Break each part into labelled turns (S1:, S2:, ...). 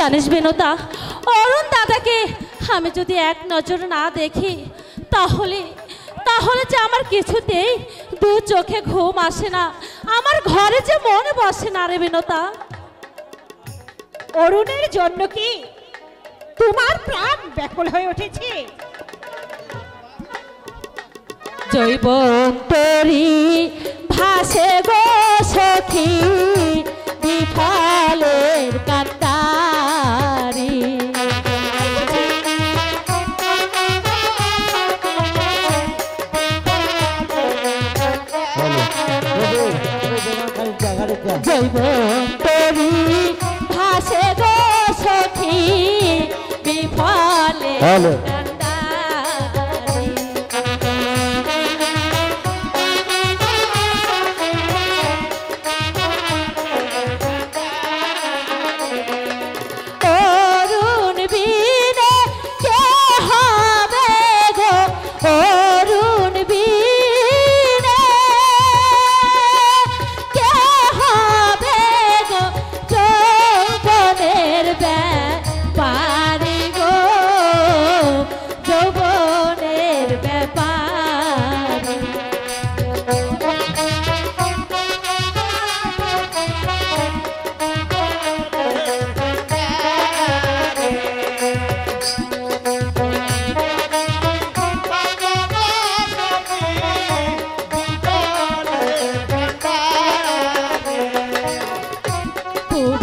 S1: জানিস বিনোদা, অরুণ দাদাকে আমি যদি এক নজর না দেখি তাহলে তাহলে যে আমার কিছুতেই দু চোখে ঘুম আসে না, আমার ঘরে যে মনে বসে না রে বিনোদা।
S2: অরুণের জন্য কি তোমার প্রাণ ব্যাকুল হয়ে উঠেছে?
S1: জৈবন তরি ভাসে গো সখী বিফলের কান্তারি। জৈবন তরি ভাসে গো সখী বিফলের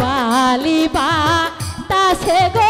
S1: বালিবা তাসে গো